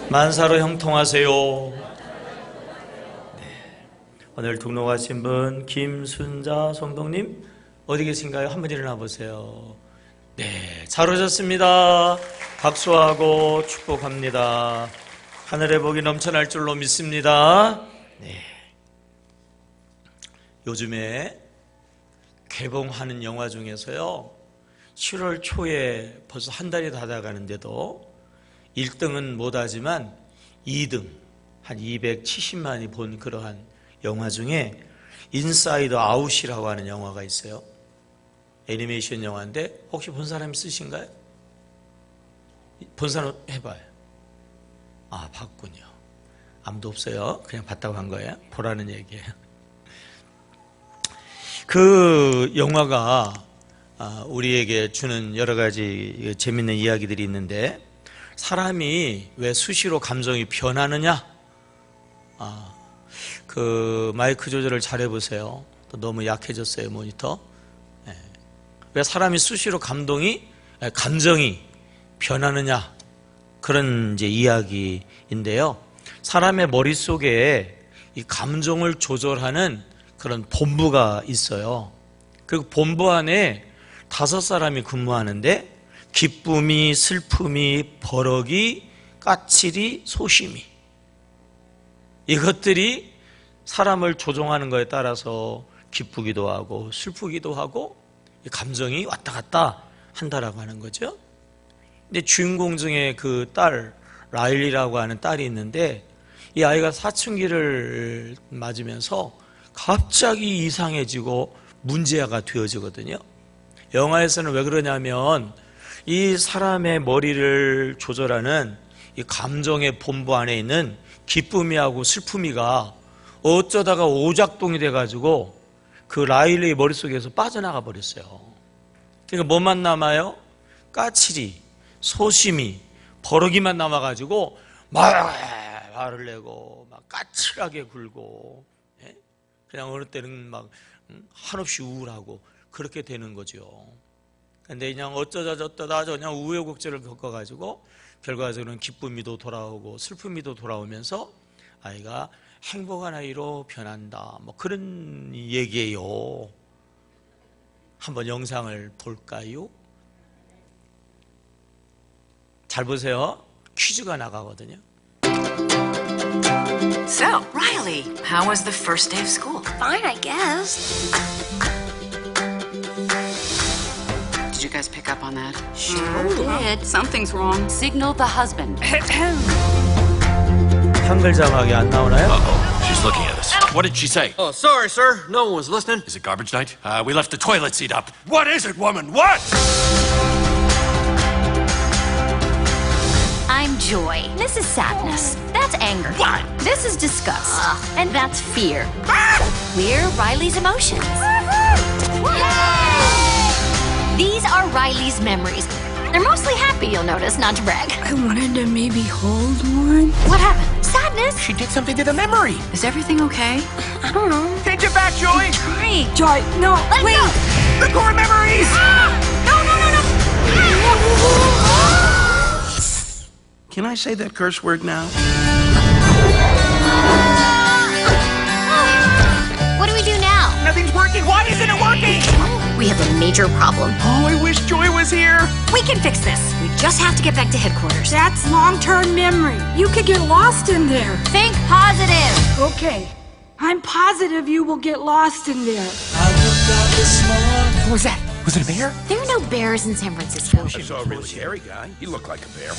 만사로 형통하세요. 오늘 등록하신 분 김순자 성동님 어디 계신가요? 한번 일어나 보세요. 네, 잘 오셨습니다. 박수하고 축복합니다. 하늘의 복이 넘쳐날 줄로 믿습니다. 네. 요즘에 개봉하는 영화 중에서요 7월 초에 벌써 한 달이 다 돼가는데도 1등은 못하지만 2등 한 270만이 본 그러한 영화 중에 인사이드 아웃이라고 하는 영화가 있어요. 애니메이션 영화인데 혹시 본 사람 있으신가요? 본 사람 해봐요. 아, 봤군요. 아무도 없어요. 그냥 봤다고 한 거예요. 보라는 얘기예요. 그 영화가 우리에게 주는 여러 가지 재밌는 이야기들이 있는데, 사람이 왜 수시로 감정이 변하느냐? 그 마이크 조절을 잘 해보세요. 또 너무 약해졌어요, 모니터. 왜 사람이 수시로 감정이 변하느냐? 그런 이제 이야기인데요. 사람의 머릿속에 이 감정을 조절하는 그런 본부가 있어요. 그 본부 안에 5사람이 근무하는데, 기쁨이, 슬픔이, 버럭이, 까칠이, 소심이, 이것들이 사람을 조종하는 것에 따라서 기쁘기도 하고 슬프기도 하고 감정이 왔다 갔다 한다라고 하는 거죠. 근데 주인공 중에 그 딸 라일리라고 하는 딸이 있는데, 이 아이가 사춘기를 맞으면서 갑자기 이상해지고 문제아가 되어지거든요. 영화에서는 왜 그러냐면 이 사람의 머리를 조절하는 이 감정의 본부 안에 있는 기쁨이하고 슬픔이가 어쩌다가 오작동이 돼가지고 그 라일리의 머릿속에서 빠져나가 버렸어요. 그러니까 뭐만 남아요? 까칠이, 소심이, 버럭이만 남아가지고 막 화를 내고 막 까칠하게 굴고, 그냥 어느 때는 막 한없이 우울하고 그렇게 되는 거죠. 근데 그냥 어쩌다 그냥 우여곡절을 겪어가지고 결과적으로는 기쁨이도 돌아오고 슬픔이도 돌아오면서 아이가 행복한 아이로 변한다, 뭐 그런 얘기예요. 한번 영상을 볼까요? 잘 보세요. 퀴즈가 나가거든요. So, Riley, how was the first day of school? Fine, I guess. Did you guys pick up on that? Sure did. Something's wrong. Signal the husband. 한글 자막이 안 나오나요? Uh-oh, she's looking at us. What did she say? Oh, sorry, sir. No one was listening. Is it garbage night? We left the toilet seat up. What is it, woman? What? I'm joy. This is sadness. That's anger. What? This is disgust. And that's fear. We're Riley's emotions. These are Riley's memories. They're mostly happy, you'll notice, not to brag. I wanted to maybe hold one. What happened? Sadness? She did something to the memory. Is everything okay? I don't know. Take it back, Joy. Trying. Joy, no, Let wait. go. The core memories. No. Can I say that curse word now? What do we do now? Nothing's working. Why isn't it working? We have a major problem. Oh, I wish Joy was here. We can fix this. We just have to get back to headquarters. That's long-term memory. You could get lost in there. Think positive. Okay, I'm positive you will get lost in there. What was that? Was it a bear? There are no bears in San Francisco. I saw a really scary guy. He looked like a bear.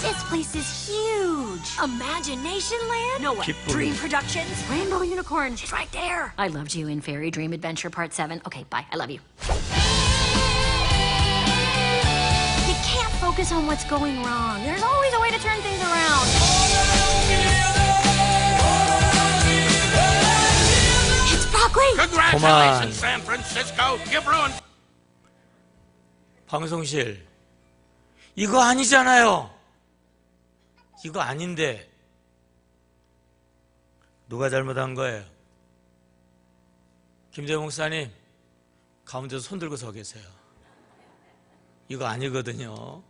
This place is huge. Imagination Land? No way. 기쁨이. Dream Productions? Rainbow Unicorn. She's right there. I loved you in Fairy Dream Adventure Part 7. Okay, bye. I love you. You can't focus on what's going wrong. There's always a way to turn things around. It's Broadway. Congratulations, San Francisco. You've ruined. 방송실, 이거 아니잖아요. 이거 아닌데 누가 잘못한 거예요? 김재용 목사님 가운데서 손 들고 서 계세요. 이거 아니거든요.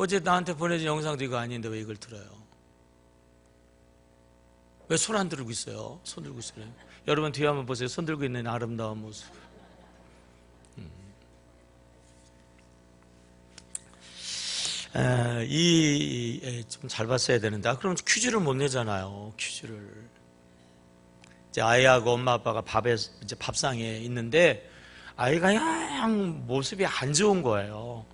어제 나한테 보내준 영상도 이거 아닌데 왜 이걸 들어요? 왜 손 안 들고 있어요? 손 들고 있어요. 여러분 뒤에 한번 보세요. 손 들고 있는 아름다운 모습. 좀 잘 봤어야 되는데, 그럼 퀴즈를 못 내잖아요. 퀴즈를. 이제 아이하고 엄마 아빠가 이제 밥상에 있는데 아이가 영 모습이 안 좋은 거예요.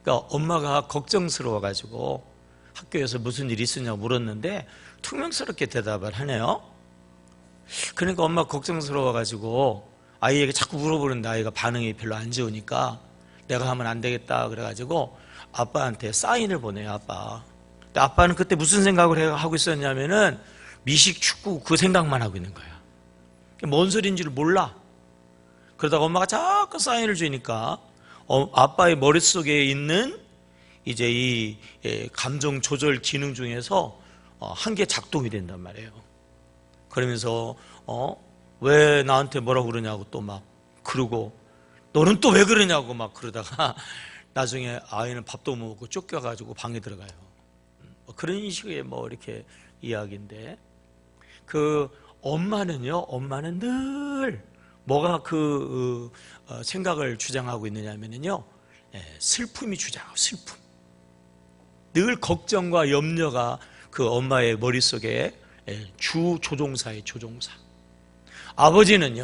그러니까 엄마가 걱정스러워가지고 학교에서 무슨 일이 있었냐고 물었는데 퉁명스럽게 대답을 하네요. 그러니까 엄마가 걱정스러워가지고 아이에게 자꾸 물어보는데 아이가 반응이 별로 안 좋으니까 내가 하면 안 되겠다 그래가지고 아빠한테 사인을 보내요. 아빠. 근데 아빠는 그때 무슨 생각을 하고 있었냐면은 미식 축구 그 생각만 하고 있는 거야. 뭔 소리인지를 몰라. 그러다가 엄마가 자꾸 사인을 주니까 아빠의 머릿속에 있는 이제 이 감정 조절 기능 중에서 한 개 작동이 된단 말이에요. 그러면서 왜 나한테 뭐라고 그러냐고 또 막 그러고 너는 또 왜 그러냐고 막 그러다가 나중에 아이는 밥도 못 먹고 쫓겨가지고 방에 들어가요. 그런 식의 뭐 이렇게 이야기인데, 그 엄마는 늘 뭐가 그 생각을 주장하고 있느냐면요, 슬픔이 주장하고 슬픔. 늘 걱정과 염려가 그 엄마의 머릿속에 주 조종사의 조종사. 아버지는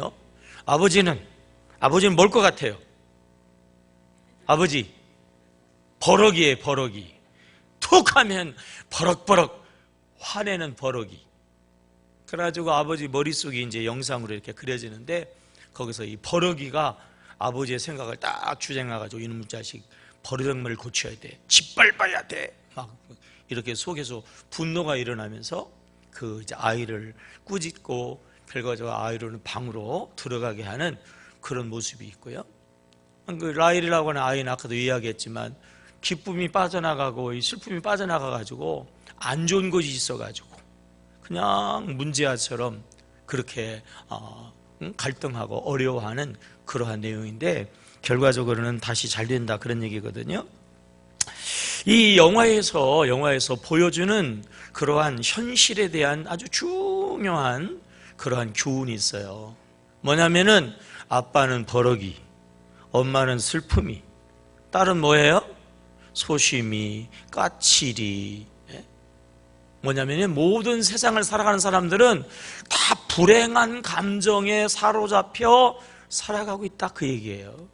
뭘 것 같아요? 아버지 버럭이에요. 버럭이. 툭 하면 버럭버럭 화내는 버럭이. 그래가지고 아버지 머릿속에 이제 영상으로 이렇게 그려지는데, 거기서 이 버럭이가 아버지의 생각을 딱 주장해가지고 이놈 자식 버릇을 고쳐야 돼, 짓밟아야 돼, 막 이렇게 속에서 분노가 일어나면서 그 이제 아이를 꾸짖고 결과적으로 아이를 방으로 들어가게 하는 그런 모습이 있고요. 그 라일이라고 하는 아이는 아까도 이야기했지만 기쁨이 빠져나가고 이 슬픔이 빠져나가가지고 안 좋은 것이 있어가지고 그냥 문제아처럼 그렇게 갈등하고 어려워하는 그러한 내용인데, 결과적으로는 다시 잘 된다 그런 얘기거든요. 이 영화에서 보여주는 그러한 현실에 대한 아주 중요한 그러한 교훈이 있어요. 뭐냐면은 아빠는 버럭이, 엄마는 슬픔이, 딸은 뭐예요? 소심이, 까칠이. 뭐냐면 모든 세상을 살아가는 사람들은 다 불행한 감정에 사로잡혀 살아가고 있다 그 얘기예요.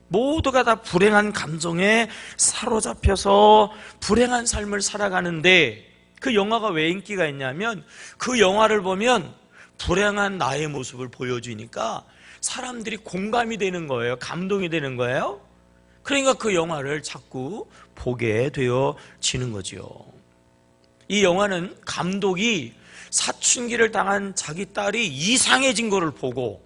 모두가 다 불행한 감정에 사로잡혀서 불행한 삶을 살아가는데, 그 영화가 왜 인기가 있냐면 그 영화를 보면 불행한 나의 모습을 보여주니까 사람들이 공감이 되는 거예요. 감동이 되는 거예요. 그러니까 그 영화를 자꾸 보게 되어지는 거죠. 이 영화는 감독이 사춘기를 당한 자기 딸이 이상해진 것을 보고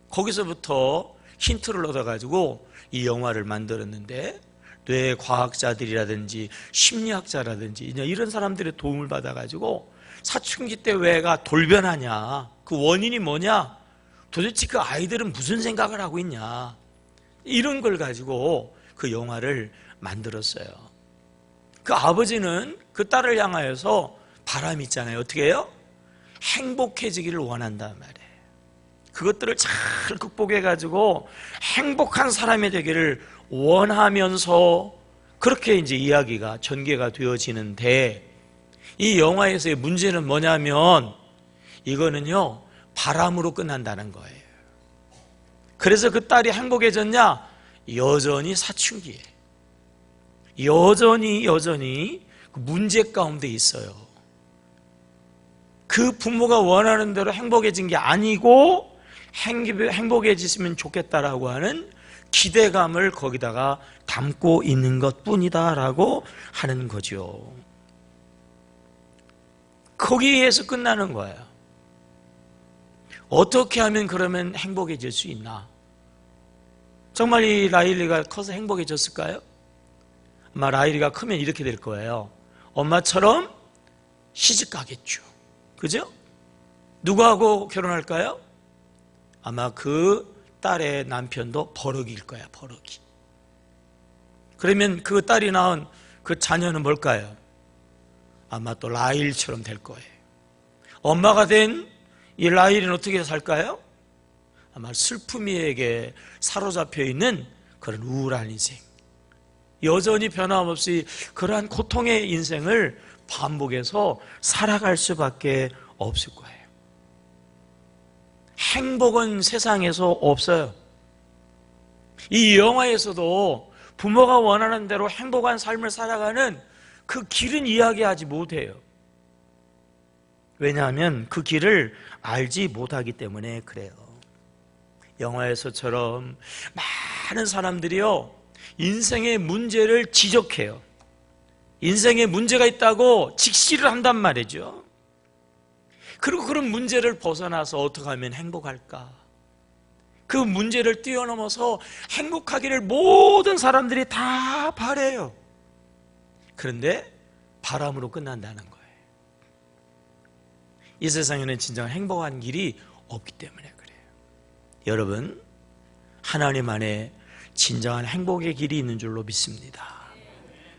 거기서부터 힌트를 얻어가지고 이 영화를 만들었는데, 뇌과학자들이라든지 심리학자라든지 이런 사람들의 도움을 받아가지고 사춘기 때 왜가 돌변하냐, 그 원인이 뭐냐, 도대체 그 아이들은 무슨 생각을 하고 있냐, 이런 걸 가지고 그 영화를 만들었어요. 그 아버지는 그 딸을 향하여서 바람이 있잖아요. 어떻게 해요? 행복해지기를 원한단 말이에요. 그것들을 잘 극복해가지고 행복한 사람이 되기를 원하면서 그렇게 이제 이야기가 전개가 되어지는데, 이 영화에서의 문제는 뭐냐면 이거는요, 바람으로 끝난다는 거예요. 그래서 그 딸이 행복해졌냐? 여전히 사춘기에 여전히 문제 가운데 있어요. 그 부모가 원하는 대로 행복해진 게 아니고 행복해지시면 좋겠다라고 하는 기대감을 거기다가 담고 있는 것뿐이다라고 하는 거죠. 거기에서 끝나는 거예요. 어떻게 하면 그러면 행복해질 수 있나? 정말 이 라일리가 커서 행복해졌을까요? 아마 라일리가 크면 이렇게 될 거예요. 엄마처럼 시집 가겠죠. 그죠? 누구하고 결혼할까요? 아마 그 딸의 남편도 버럭일 거야, 버럭이. 그러면 그 딸이 낳은 그 자녀는 뭘까요? 아마 또 라일처럼 될 거예요. 엄마가 된 이 라일은 어떻게 살까요? 아마 슬픔이에게 사로잡혀 있는 그런 우울한 인생, 여전히 변함없이 그러한 고통의 인생을 반복해서 살아갈 수밖에 없을 거예요. 행복은 세상에서 없어요. 이 영화에서도 부모가 원하는 대로 행복한 삶을 살아가는 그 길은 이야기하지 못해요. 왜냐하면 그 길을 알지 못하기 때문에 그래요. 영화에서처럼 많은 사람들이요, 인생의 문제를 지적해요. 인생에 문제가 있다고 직시를 한단 말이죠. 그리고 그런 문제를 벗어나서 어떻게 하면 행복할까? 그 문제를 뛰어넘어서 행복하기를 모든 사람들이 다 바라요. 그런데 바람으로 끝난다는 거예요. 이 세상에는 진정 행복한 길이 없기 때문에 그래요. 여러분, 하나님 안에 진정한 행복의 길이 있는 줄로 믿습니다.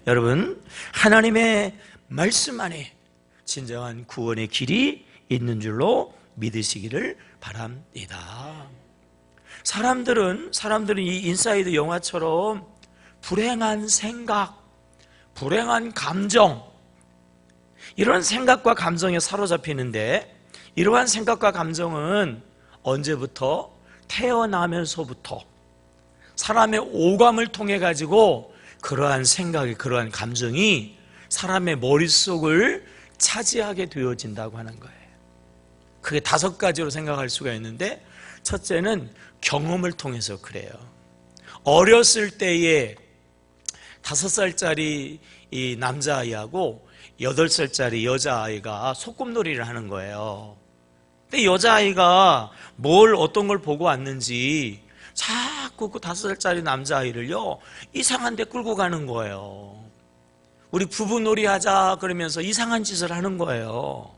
여러분, 하나님의 말씀 안에 진정한 구원의 길이 있는 줄로 믿으시기를 바랍니다. 사람들은 이 인사이드 영화처럼 불행한 생각, 불행한 감정, 이런 생각과 감정에 사로잡히는데, 이러한 생각과 감정은 언제부터? 태어나면서부터 사람의 오감을 통해 가지고 그러한 생각이, 그러한 감정이 사람의 머릿속을 차지하게 되어진다고 하는 거예요. 그게 5가지로 생각할 수가 있는데, 첫째는 경험을 통해서 그래요. 어렸을 때에 5살짜리 이 남자아이하고 8살짜리 여자아이가 소꿉놀이를 하는 거예요. 근데 여자아이가 어떤 걸 보고 왔는지 자꾸 그 5살짜리 남자아이를요, 이상한 데 끌고 가는 거예요. 우리 부부놀이 하자 그러면서 이상한 짓을 하는 거예요.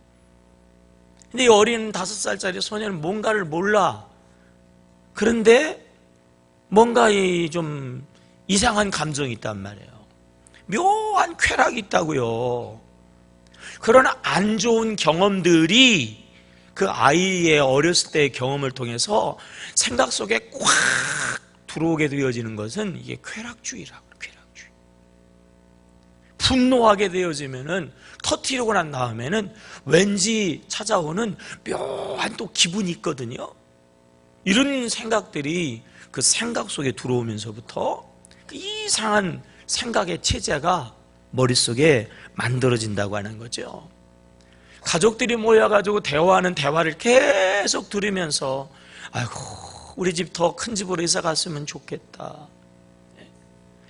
근데 이 어린 5살짜리 소녀는 뭔가를 몰라. 그런데 뭔가 좀 이상한 감정이 있단 말이에요. 묘한 쾌락이 있다고요. 그런 안 좋은 경험들이 그 아이의 어렸을 때의 경험을 통해서 생각 속에 꽉 들어오게 되어지는 것은 이게 쾌락주의라고. 쾌락주의. 분노하게 되어지면은, 터뜨리고 난 다음에는 왠지 찾아오는 묘한 또 기분이 있거든요. 이런 생각들이 그 생각 속에 들어오면서부터 그 이상한 생각의 체제가 머릿속에 만들어진다고 하는 거죠. 가족들이 모여가지고 대화하는 대화를 계속 들으면서, 아이고, 우리 집 더 큰 집으로 이사 갔으면 좋겠다.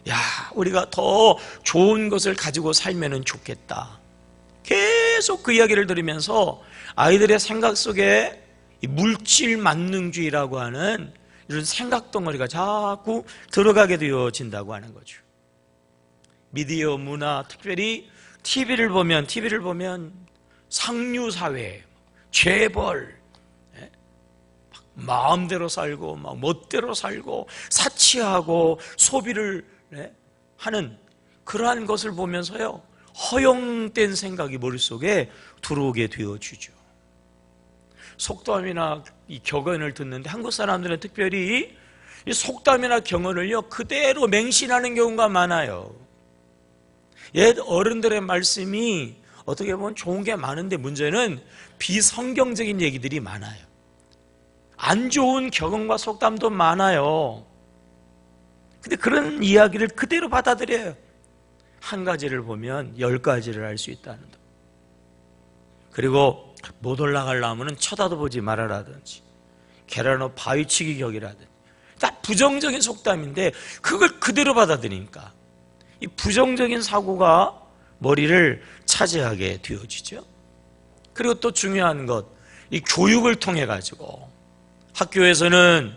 야, 우리가 더 좋은 것을 가지고 살면 좋겠다. 계속 그 이야기를 들으면서 아이들의 생각 속에 이 물질 만능주의라고 하는 이런 생각 덩어리가 자꾸 들어가게 되어진다고 하는 거죠. 미디어 문화, 특별히 TV를 보면 상류사회, 재벌, 마음대로 살고 멋대로 살고 사치하고 소비를 하는 그러한 것을 보면서요, 허용된 생각이 머릿속에 들어오게 되어주죠. 속담이나 이 격언을 듣는데 한국 사람들은 특별히 이 속담이나 경언을요 그대로 맹신하는 경우가 많아요. 옛 어른들의 말씀이 어떻게 보면 좋은 게 많은데, 문제는 비성경적인 얘기들이 많아요. 안 좋은 격언과 속담도 많아요. 근데 그런 이야기를 그대로 받아들여요. 한 가지를 보면 10가지를 알 수 있다는 거. 그리고 못 올라가려면 쳐다도 보지 말아라든지, 계란후 바위치기 격이라든지, 다 부정적인 속담인데 그걸 그대로 받아들이니까 이 부정적인 사고가 머리를 차지하게 되어지죠. 그리고 또 중요한 것, 이 교육을 통해 가지고 학교에서는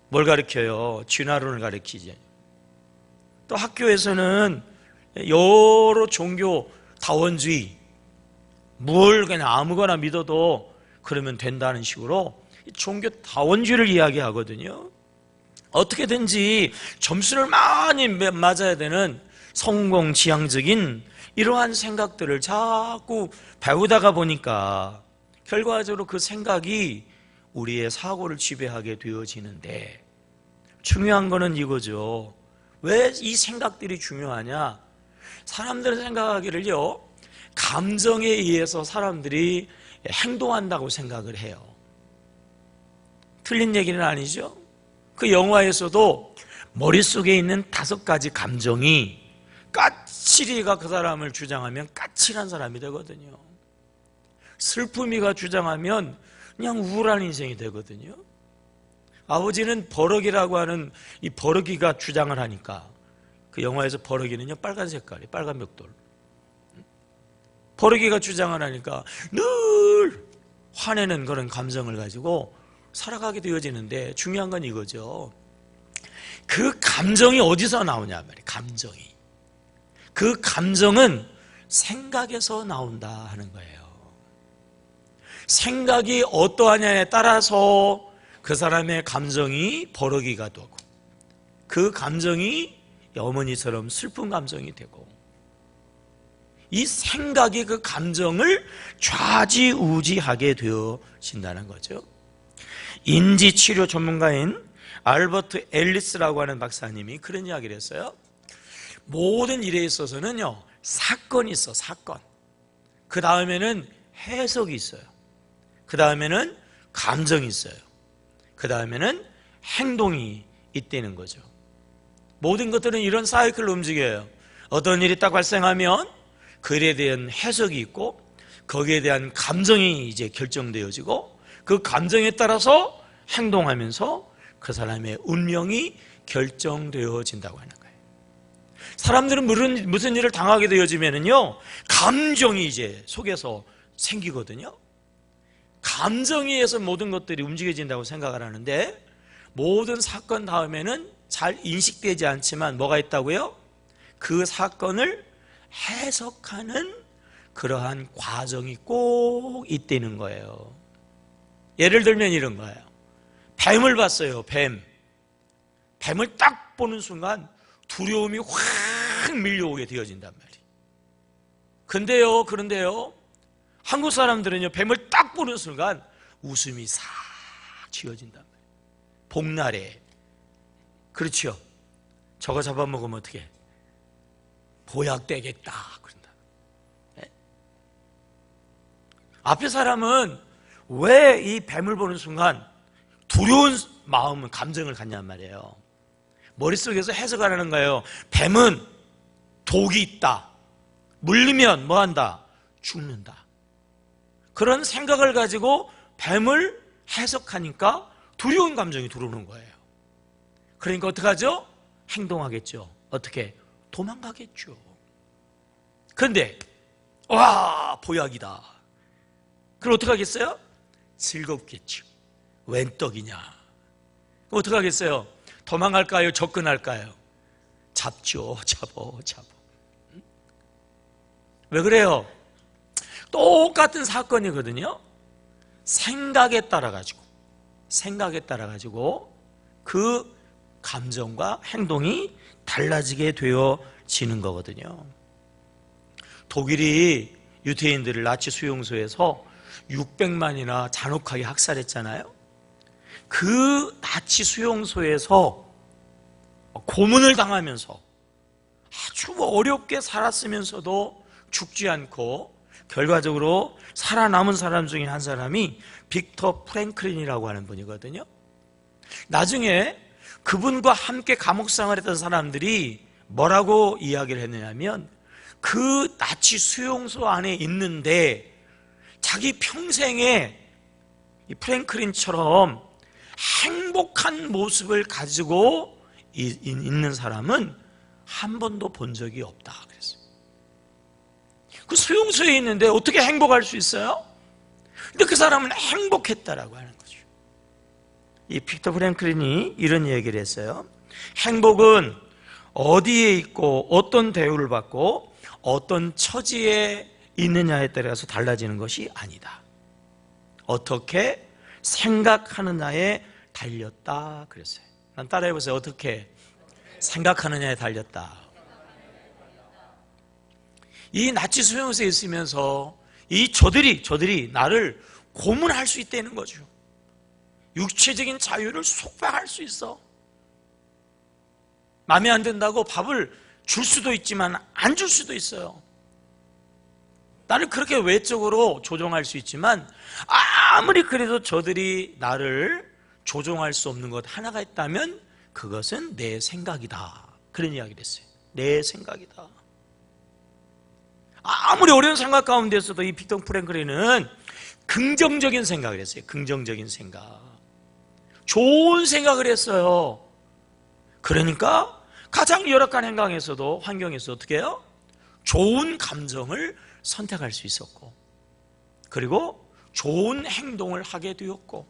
뭘 가르쳐요? 진화론을 가르치죠. 또 학교에서는 여러 종교 다원주의, 뭘 그냥 아무거나 믿어도 그러면 된다는 식으로 종교 다원주의를 이야기하거든요. 어떻게든지 점수를 많이 맞아야 되는 성공 지향적인 이러한 생각들을 자꾸 배우다가 보니까 결과적으로 그 생각이 우리의 사고를 지배하게 되어지는데, 중요한 거는 이거죠. 왜 이 생각들이 중요하냐? 사람들은 생각하기를요, 감정에 의해서 사람들이 행동한다고 생각을 해요. 틀린 얘기는 아니죠. 그 영화에서도 머릿속에 있는 5가지 감정이 까칠이가 그 사람을 주장하면 까칠한 사람이 되거든요. 슬픔이가 주장하면 그냥 우울한 인생이 되거든요. 아버지는 버럭이라고 하는 이 버럭이가 주장을 하니까, 그 영화에서 버럭이는요 빨간 색깔이, 빨간 벽돌. 버럭이가 주장을 하니까 늘 화내는 그런 감정을 가지고 살아가게 되어지는데, 중요한 건 이거죠. 그 감정이 어디서 나오냐 말이에요. 감정이. 그 감정은 생각에서 나온다 하는 거예요. 생각이 어떠하냐에 따라서 그 사람의 감정이 버럭이가 되고, 그 감정이 어머니처럼 슬픈 감정이 되고, 이 생각이 그 감정을 좌지우지하게 되어진다는 거죠. 인지치료 전문가인 알버트 앨리스라고 하는 박사님이 그런 이야기를 했어요. 모든 일에 있어서는요, 사건이 있어, 사건. 그 다음에는 해석이 있어요. 그 다음에는 감정이 있어요. 그 다음에는 행동이 있다는 거죠. 모든 것들은 이런 사이클로 움직여요. 어떤 일이 딱 발생하면 그 일에 대한 해석이 있고, 거기에 대한 감정이 이제 결정되어지고, 그 감정에 따라서 행동하면서 그 사람의 운명이 결정되어진다고 하는 거예요. 사람들은 무슨 일을 당하게 되어지면은요, 감정이 이제 속에서 생기거든요. 감정에 의해서 모든 것들이 움직여진다고 생각을 하는데, 모든 사건 다음에는 잘 인식되지 않지만 뭐가 있다고요? 그 사건을 해석하는 그러한 과정이 꼭 있다는 거예요. 예를 들면 이런 거예요. 뱀을 봤어요. 뱀을 딱 보는 순간 두려움이 확 밀려오게 되어진단 말이에요. 그런데요 한국 사람들은요, 뱀을 딱 보는 순간 웃음이 싹 지어진단 말이에요. 복날에. 그렇죠. 저거 잡아먹으면 어떻게? 보약되겠다 그런다. 네? 앞에 사람은 왜 이 뱀을 보는 순간 두려운 마음을, 감정을 갖냔 말이에요. 머릿속에서 해석을 하는 거예요. 뱀은 독이 있다. 물리면 뭐한다? 죽는다. 그런 생각을 가지고 뱀을 해석하니까 두려운 감정이 들어오는 거예요. 그러니까 어떡하죠? 행동하겠죠. 어떻게? 도망가겠죠. 그런데 와, 보약이다. 그럼 어떡하겠어요? 즐겁겠죠. 웬 떡이냐. 어떡하겠어요? 도망갈까요? 접근할까요? 잡죠. 잡어. 왜 그래요? 똑같은 사건이거든요. 생각에 따라 가지고 그 감정과 행동이 달라지게 되어지는 거거든요. 독일이 유태인들을 나치 수용소에서 600만이나 잔혹하게 학살했잖아요. 그 나치 수용소에서 고문을 당하면서 아주 어렵게 살았으면서도 죽지 않고 결과적으로 살아남은 사람 중에 한 사람이 빅터 프랭클린이라고 하는 분이거든요. 나중에 그분과 함께 감옥생활 했던 사람들이 뭐라고 이야기를 했느냐면, 그 나치 수용소 안에 있는데 자기 평생에 이 프랭클린처럼 행복한 모습을 가지고 있는 사람은 한 번도 본 적이 없다 그랬어요. 그 수용소에 있는데 어떻게 행복할 수 있어요? 근데 그 사람은 행복했다라고 하는 거죠. 이 빅터 프랭클린이 이런 얘기를 했어요. 행복은 어디에 있고 어떤 대우를 받고 어떤 처지에 있느냐에 따라서 달라지는 것이 아니다. 어떻게 생각하느냐에 달렸다 그랬어요. 난 따라해보세요. 어떻게? 생각하느냐에 달렸다. 이 나치 수용소에 있으면서 이 저들이 나를 고문할 수 있다는 거죠. 육체적인 자유를 속박할 수 있어. 마음에 안 든다고 밥을 줄 수도 있지만 안 줄 수도 있어요. 나를 그렇게 외적으로 조종할 수 있지만 아무리 그래도 저들이 나를 조종할 수 없는 것 하나가 있다면 그것은 내 생각이다. 그런 이야기를 했어요. 내 생각이다. 아무리 어려운 생각 가운데서도 이 빅터 프랭클린은 긍정적인 생각을 했어요. 긍정적인 생각. 좋은 생각을 했어요. 그러니까 가장 열악한 환경에서 어떻게 해요? 좋은 감정을 선택할 수 있었고, 그리고 좋은 행동을 하게 되었고,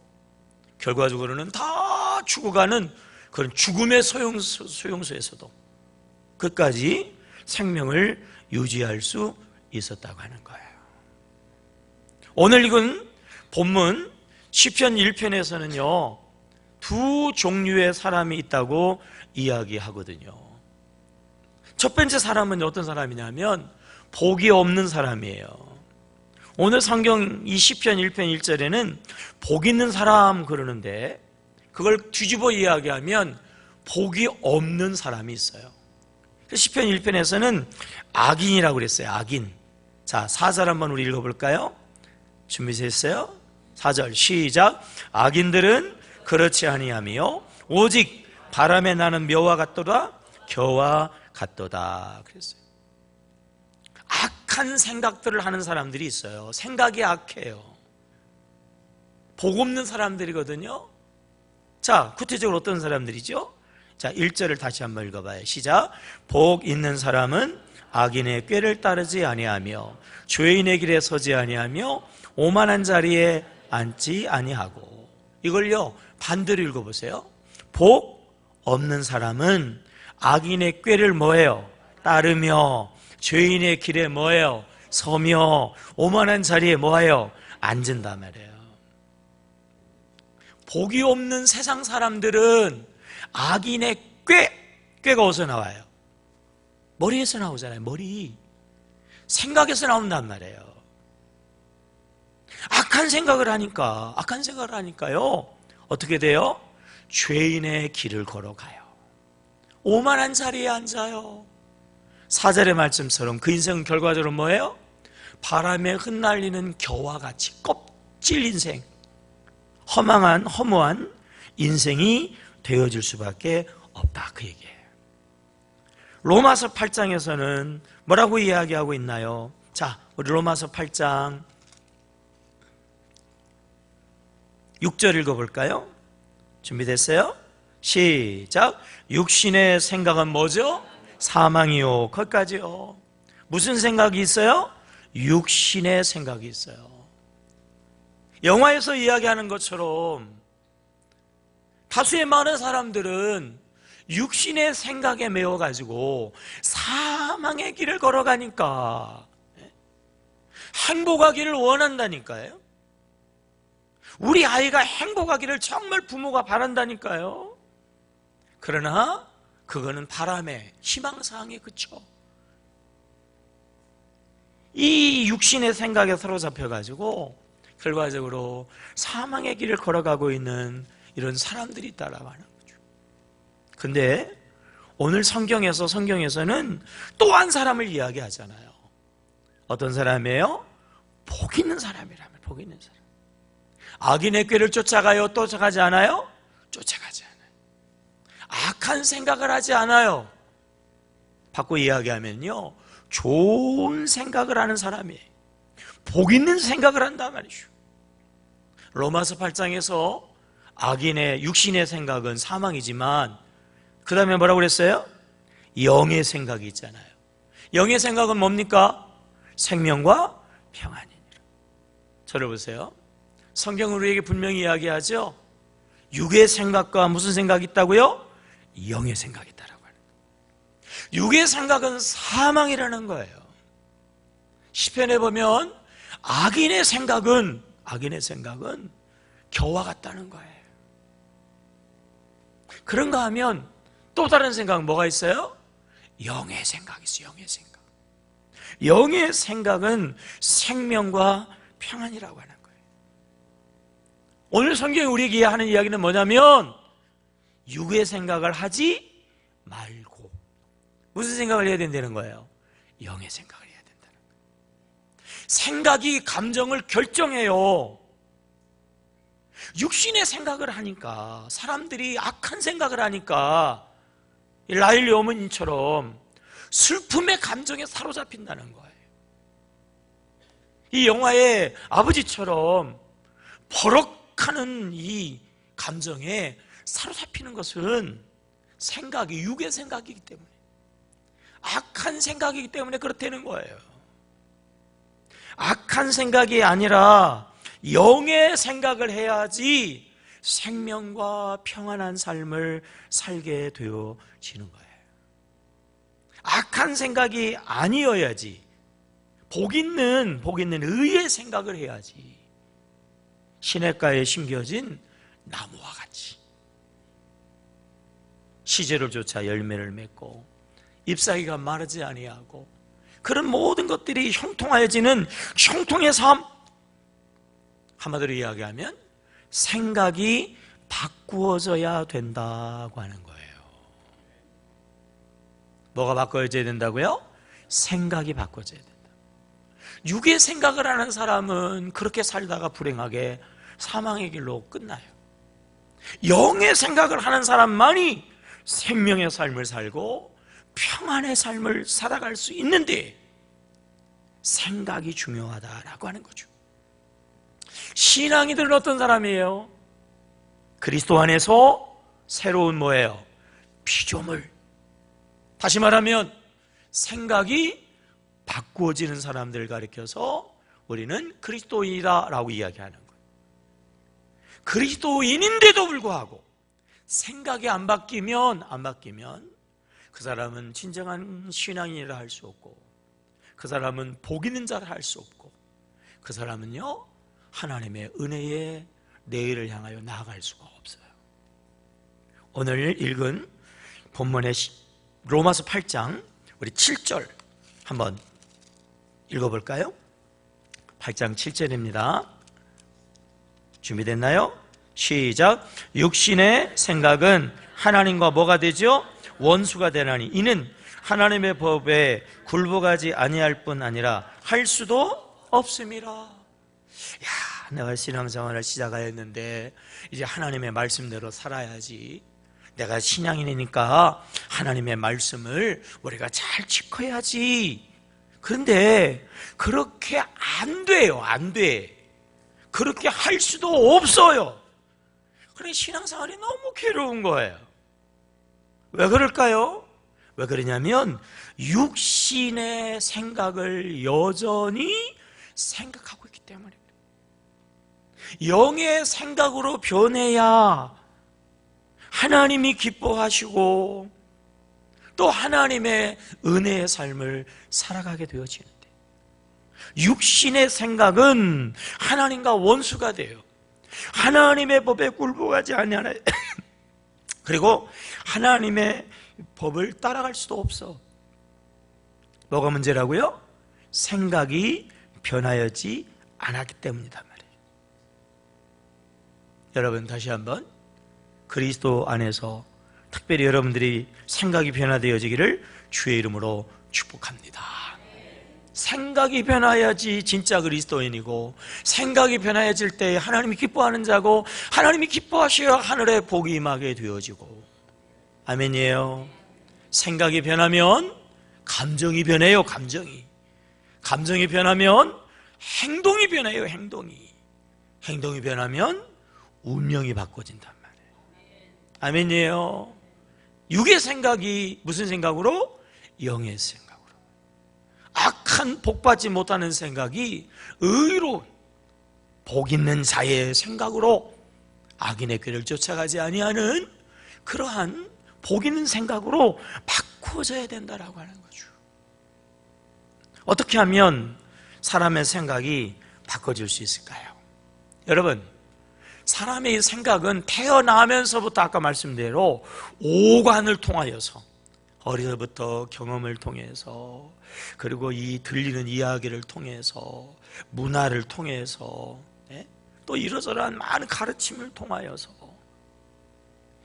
결과적으로는 다 죽어가는 그런 죽음의 소용소에서도 끝까지 생명을 유지할 수 있었다고 하는 거예요. 오늘 읽은 본문 시편 1편에서는요 두 종류의 사람이 있다고 이야기하거든요. 첫 번째 사람은 어떤 사람이냐면 복이 없는 사람이에요. 오늘 성경 이 시편 1편 1절에는 복 있는 사람 그러는데 그걸 뒤집어 이야기하면 복이 없는 사람이 있어요. 시편 1편에서는 악인이라고 그랬어요. 악인. 자, 4절 한번 우리 읽어볼까요? 준비되셨어요? 4절 시작. 악인들은 그렇지 아니하며 오직 바람에 나는 묘와 같도다, 겨와 같도다 그랬어요. 악한 생각들을 하는 사람들이 있어요. 생각이 악해요. 복 없는 사람들이거든요. 자, 구체적으로 어떤 사람들이죠? 자, 1절을 다시 한번 읽어봐요. 시작. 복 있는 사람은 악인의 꾀를 따르지 아니하며 죄인의 길에 서지 아니하며 오만한 자리에 앉지 아니하고. 이걸요 반대로 읽어보세요. 복 없는 사람은 악인의 꾀를 뭐예요? 따르며 죄인의 길에 뭐예요? 서며 오만한 자리에 뭐예요? 앉은단 말이에요. 복이 없는 세상 사람들은 악인의 꾀가 어디서 나와요? 머리에서 나오잖아요. 머리. 생각에서 나온단 말이에요. 악한 생각을 하니까요 어떻게 돼요? 죄인의 길을 걸어가요. 오만한 자리에 앉아요. 4절의 말씀처럼 그 인생은 결과적으로 뭐예요? 바람에 흩날리는 겨와 같이 껍질 인생, 허무한 인생이 되어질 수밖에 없다 그 얘기예요. 로마서 8장에서는 뭐라고 이야기하고 있나요? 자, 우리 로마서 8장 6절 읽어볼까요? 준비됐어요? 시작. 육신의 생각은 뭐죠? 사망이요. 거기까지요. 무슨 생각이 있어요? 육신의 생각이 있어요. 영화에서 이야기하는 것처럼 다수의 많은 사람들은 육신의 생각에 매여가지고 사망의 길을 걸어가니까 행복하기를 원한다니까요. 우리 아이가 행복하기를 정말 부모가 바란다니까요. 그러나 그거는 바람에 희망사항에 그쳐. 이 육신의 생각에 사로잡혀가지고 결과적으로 사망의 길을 걸어가고 있는 이런 사람들이 있다라고 하는 거죠. 근데 오늘 성경에서는 또 한 사람을 이야기하잖아요. 어떤 사람이에요? 복 있는 사람이라면 복 있는 사람. 악인의 꾀를 쫓아가요? 쫓아가지 않아요? 쫓아가지 않아요. 악한 생각을 하지 않아요. 바꿔 이야기하면요 좋은 생각을 하는 사람이에요. 복 있는 생각을 한단 말이죠. 로마서 8장에서 악인의 육신의 생각은 사망이지만 그 다음에 뭐라고 그랬어요? 영의 생각이 있잖아요. 영의 생각은 뭡니까? 생명과 평안이니라. 저를 보세요. 성경은 우리에게 분명히 이야기하죠. 육의 생각과 무슨 생각이 있다고요? 영의 생각이 있다라고 하는 거예요. 육의 생각은 사망이라는 거예요. 시편에 보면 악인의 생각은 겨와 같다는 거예요. 그런가 하면 또 다른 생각 뭐가 있어요? 영의 생각이 있어요. 영의 생각. 영의 생각은 생명과 평안이라고 하는 거예요. 오늘 성경이 우리에게 하는 이야기는 뭐냐면 육의 생각을 하지 말고 무슨 생각을 해야 된다는 거예요? 영의 생각을 해야 된다는 거예요. 생각이 감정을 결정해요. 육신의 생각을 하니까, 사람들이 악한 생각을 하니까 라일리 어머니처럼 슬픔의 감정에 사로잡힌다는 거예요. 이 영화의 아버지처럼 버럭하는 이 감정에 사로잡히는 것은 생각이, 육의 생각이기 때문에, 악한 생각이기 때문에 그렇다는 거예요. 악한 생각이 아니라 영의 생각을 해야지 생명과 평안한 삶을 살게 되어지는 거예요. 악한 생각이 아니어야지, 복 있는 의의 생각을 해야지 시냇가에 심겨진 나무와 같이 시제를 쫓아 열매를 맺고 잎사귀가 마르지 아니하고 그런 모든 것들이 형통하여지는 형통의 삶, 한마디로 이야기하면 생각이 바꾸어져야 된다고 하는 거예요. 뭐가 바꿔져야 된다고요? 생각이 바꿔져야 된다. 육의 생각을 하는 사람은 그렇게 살다가 불행하게 사망의 길로 끝나요. 영의 생각을 하는 사람만이 생명의 삶을 살고 평안의 삶을 살아갈 수 있는데 생각이 중요하다라고 하는 거죠. 신앙이들은 어떤 사람이에요? 그리스도 안에서 새로운 뭐예요? 피조물. 다시 말하면 생각이 바꾸어지는 사람들을 가리켜서 우리는 그리스도인이다라고 이야기하는 거예요. 그리스도인인데도 불구하고 생각이 안 바뀌면 그 사람은 진정한 신앙인이라 할 수 없고, 그 사람은 복 있는 자라 할 수 없고, 그 사람은요 하나님의 은혜의 내일을 향하여 나아갈 수가 없어요. 오늘 읽은 본문의 로마서 8장 우리 7절 한번 읽어볼까요? 8장 7절입니다. 준비됐나요? 시작. 육신의 생각은 하나님과 뭐가 되죠? 원수가 되나니 이는 하나님의 법에 굴복하지 아니할 뿐 아니라 할 수도 없음이라. 내가 신앙생활을 시작하였는데 이제 하나님의 말씀대로 살아야지, 내가 신앙인이니까 하나님의 말씀을 우리가 잘 지켜야지. 그런데 그렇게 안 돼요. 안 돼. 그렇게 할 수도 없어요. 그래, 신앙생활이 너무 괴로운 거예요. 왜 그럴까요? 왜 그러냐면 육신의 생각을 여전히 생각하고 있기 때문입니다. 영의 생각으로 변해야 하나님이 기뻐하시고 또 하나님의 은혜의 삶을 살아가게 되어지는데, 육신의 생각은 하나님과 원수가 돼요. 하나님의 법에 굴복하지 아니하나요? 그리고 하나님의 법을 따라갈 수도 없어. 뭐가 문제라고요? 생각이 변하여지 않았기 때문이단 말이에요. 여러분, 다시 한번 그리스도 안에서 특별히 여러분들이 생각이 변화되어지기를 주의 이름으로 축복합니다. 생각이 변화야지 진짜 그리스도인이고, 생각이 변화해질 때 하나님이 기뻐하는 자고, 하나님이 기뻐하셔야 하늘에 복이 임하게 되어지고. 아멘이에요. 생각이 변하면 감정이 변해요. 감정이 변하면 행동이 변해요. 행동이 변하면 운명이 바꿔진단 말이에요. 아멘이에요. 육의 생각이 무슨 생각으로? 영의 생각으로. 악한 복받지 못하는 생각이 의로운 복 있는 자의 생각으로, 악인의 꾀를 쫓아가지 아니하는 그러한 복 있는 생각으로 바꾸어져야 된다라고 하는 거죠. 어떻게 하면 사람의 생각이 바꿔질 수 있을까요? 여러분, 사람의 생각은 태어나면서부터 아까 말씀대로 오관을 통하여서, 어려서부터 경험을 통해서, 그리고 이 들리는 이야기를 통해서, 문화를 통해서, 또 이러저러한 많은 가르침을 통하여서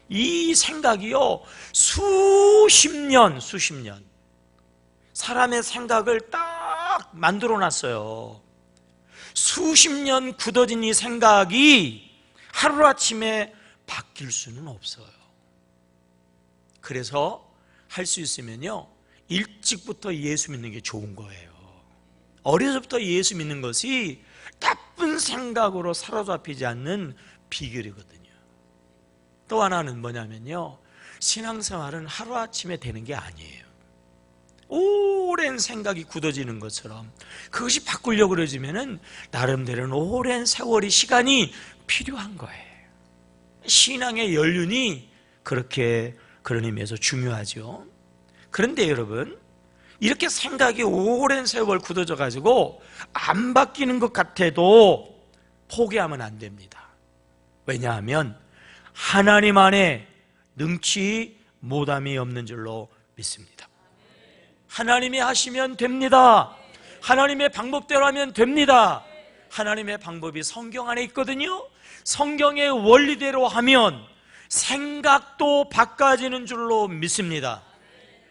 이 생각이요, 수십 년 사람의 생각을 딱 만들어 놨어요. 수십 년 굳어진 이 생각이 하루아침에 바뀔 수는 없어요. 그래서 할 수 있으면요, 일찍부터 예수 믿는 게 좋은 거예요. 어려서부터 예수 믿는 것이 나쁜 생각으로 사로잡히지 않는 비결이거든요. 또 하나는 뭐냐면요, 신앙생활은 하루아침에 되는 게 아니에요. 오랜 생각이 굳어지는 것처럼 그것이 바꾸려고 그러지면은 나름대로는 오랜 세월이, 시간이 필요한 거예요. 신앙의 연륜이 그렇게 그런 의미에서 중요하죠. 그런데 여러분, 이렇게 생각이 오랜 세월 굳어져 가지고 안 바뀌는 것 같아도 포기하면 안 됩니다. 왜냐하면 하나님 안에 능치 못함이 없는 줄로 믿습니다. 하나님이 하시면 됩니다. 하나님의 방법대로 하면 됩니다. 하나님의 방법이 성경 안에 있거든요. 성경의 원리대로 하면 생각도 바꿔지는 줄로 믿습니다.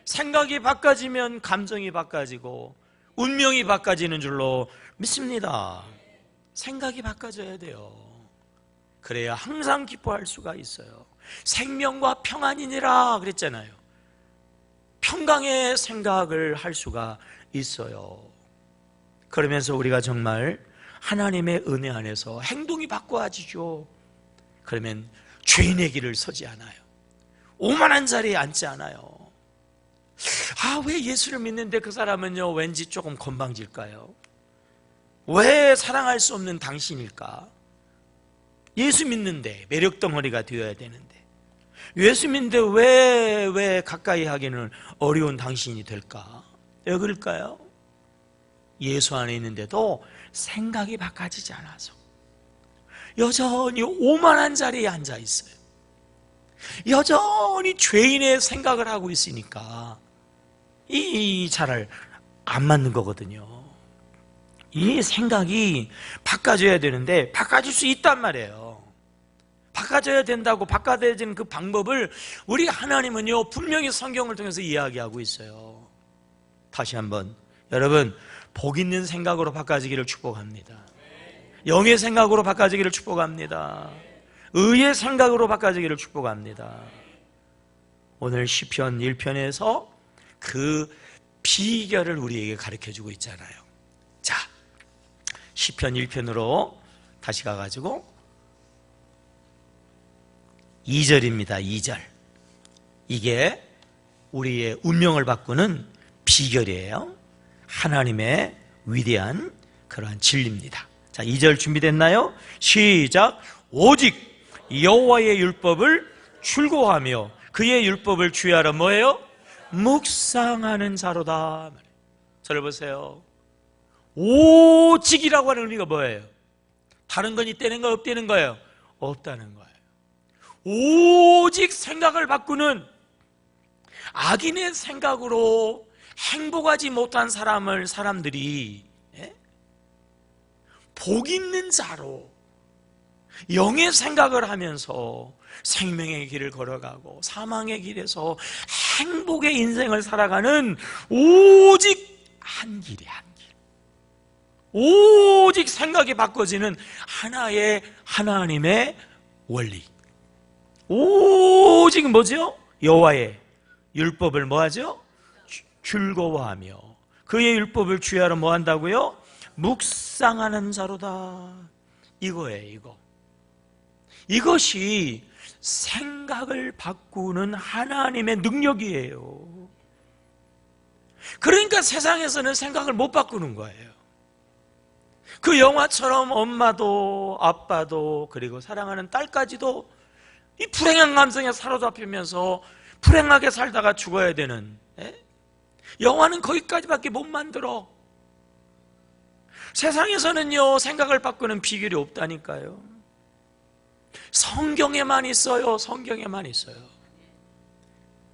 생각이 바꿔지면 감정이 바꿔지고 운명이 바꿔지는 줄로 믿습니다. 생각이 바꿔져야 돼요. 그래야 항상 기뻐할 수가 있어요. 생명과 평안이니라 그랬잖아요. 평강의 생각을 할 수가 있어요. 그러면서 우리가 정말 하나님의 은혜 안에서 행동이 바꿔지죠. 그러면 죄인의 길을 서지 않아요. 오만한 자리에 앉지 않아요. 왜 예수를 믿는데 그 사람은요 왠지 조금 건방질까요? 왜 사랑할 수 없는 당신일까? 예수 믿는데 매력 덩어리가 되어야 되는데, 예수 믿는데 왜 가까이 하기는 어려운 당신이 될까? 왜 그럴까요? 예수 안에 있는데도 생각이 바꿔지지 않아서 여전히 오만한 자리에 앉아 있어요. 여전히 죄인의 생각을 하고 있으니까 이 잘 안 맞는 거거든요. 이 생각이 바꿔져야 되는데 바꿔질 수 있단 말이에요. 바꿔져야 된다고, 바꿔져야지는 그 방법을 우리 하나님은요 분명히 성경을 통해서 이야기하고 있어요. 다시 한번 여러분, 복 있는 생각으로 바꿔지기를 축복합니다. 영의 생각으로 바꿔지기를 축복합니다. 의의 생각으로 바꿔지기를 축복합니다. 오늘 시편 1편에서 그 비결을 우리에게 가르쳐주고 있잖아요. 자, 시편 1편으로 다시 가가지고 2절입니다. 2절. 이게 우리의 운명을 바꾸는 비결이에요. 하나님의 위대한 그러한 진리입니다. 자, 2절 준비됐나요? 시작. 오직 여호와의 율법을 출고하며 그의 율법을 주의하라. 뭐예요? 묵상하는 자로다. 저를 보세요. 오직이라고 하는 의미가 뭐예요? 다른 건 있다는 거예요? 없다는 거예요? 없다는 거예요. 오직 생각을 바꾸는, 악인의 생각으로 행복하지 못한 사람들이 복 있는 자로 영의 생각을 하면서 생명의 길을 걸어가고 사망의 길에서 행복의 인생을 살아가는 오직 한 길이 한 길. 오직 생각이 바꿔지는 하나의 하나님의 원리. 오직 뭐죠? 여호와의 율법을 뭐하죠? 즐거워하며 그의 율법을 주의하러 뭐한다고요? 묵상하는 자로다. 이거예요, 이거. 이것이 생각을 바꾸는 하나님의 능력이에요. 그러니까 세상에서는 생각을 못 바꾸는 거예요. 그 영화처럼 엄마도 아빠도 그리고 사랑하는 딸까지도 이 불행한 감성에 사로잡히면서 불행하게 살다가 죽어야 되는, 영화는 거기까지밖에 못 만들어. 세상에서는요 생각을 바꾸는 비결이 없다니까요. 성경에만 있어요. 성경에만 있어요.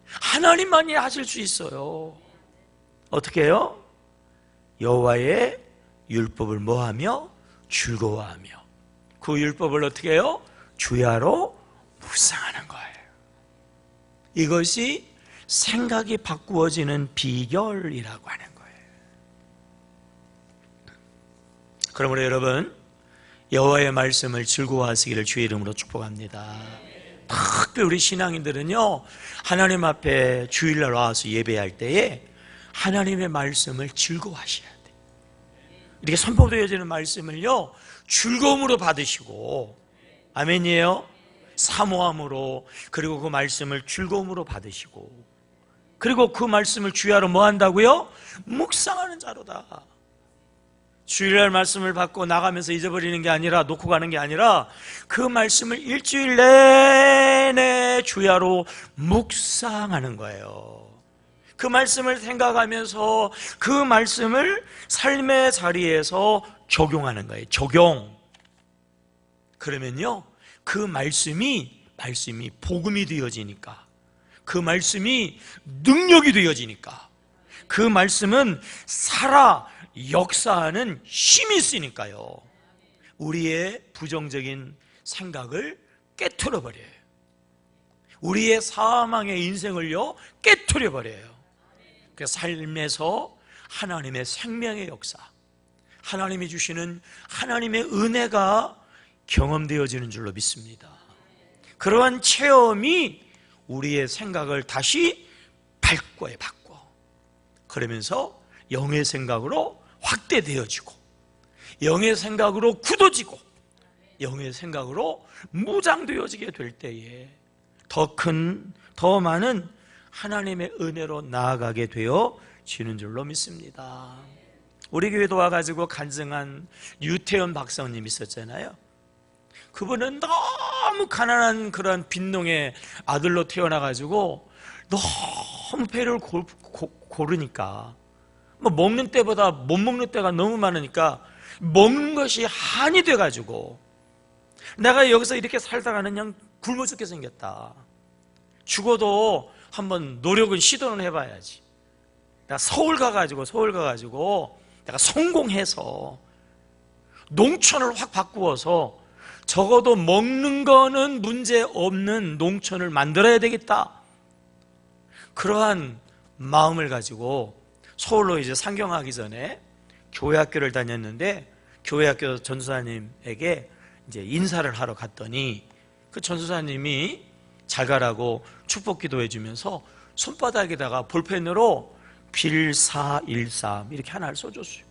하나님만이 하실 수 있어요. 어떻게 해요? 여호와의 율법을 뭐하며? 즐거워하며. 그 율법을 어떻게 해요? 주야로 묵상하는 거예요. 이것이 생각이 바꾸어지는 비결이라고 하는 거예요. 그러므로 여러분, 여호와의 말씀을 즐거워하시기를 주의 이름으로 축복합니다. 특별히 우리 신앙인들은요, 하나님 앞에 주일날 와서 예배할 때에 하나님의 말씀을 즐거워하셔야 돼요. 이렇게 선포되어지는 말씀을요, 즐거움으로 받으시고, 아멘이에요? 사모함으로, 그리고 그 말씀을 즐거움으로 받으시고, 그리고 그 말씀을 주야로 뭐 한다고요? 묵상하는 자로다. 주일날 말씀을 받고 나가면서 잊어버리는 게 아니라, 놓고 가는 게 아니라 그 말씀을 일주일 내내 주야로 묵상하는 거예요. 그 말씀을 생각하면서 그 말씀을 삶의 자리에서 적용하는 거예요. 적용. 그러면요, 그 말씀이 복음이 되어지니까, 그 말씀이 능력이 되어지니까, 그 말씀은 살아 역사하는 힘이 있으니까요, 우리의 부정적인 생각을 깨트려 버려요. 우리의 사망의 인생을요, 깨트려 버려요. 그 삶에서 하나님의 생명의 역사, 하나님이 주시는 하나님의 은혜가 경험되어지는 줄로 믿습니다. 그러한 체험이 우리의 생각을 다시 바꿔. 그러면서 영의 생각으로 확대되어지고, 영의 생각으로 굳어지고, 영의 생각으로 무장되어지게 될 때에 더 큰, 더 많은 하나님의 은혜로 나아가게 되어지는 줄로 믿습니다. 우리 교회도 와가지고 간증한 유태현 박사님 있었잖아요. 그분은 너무 가난한 그런 빈농의 아들로 태어나가지고 너무 배를 고르니까, 뭐 먹는 때보다 못 먹는 때가 너무 많으니까 먹는 것이 한이 돼가지고, 내가 여기서 이렇게 살다가는 그냥 굶어 죽게 생겼다. 죽어도 한번 노력은 시도는 해봐야지. 내가 서울 가가지고 내가 성공해서 농촌을 확 바꾸어서 적어도 먹는 거는 문제 없는 농촌을 만들어야 되겠다. 그러한 마음을 가지고 서울로 이제 상경하기 전에 교회 학교를 다녔는데, 교회 학교 전수사님에게 이제 인사를 하러 갔더니 그 전수사님이 잘 가라고 축복 기도해 주면서 손바닥에다가 볼펜으로 빌413 이렇게 하나를 써줬어요.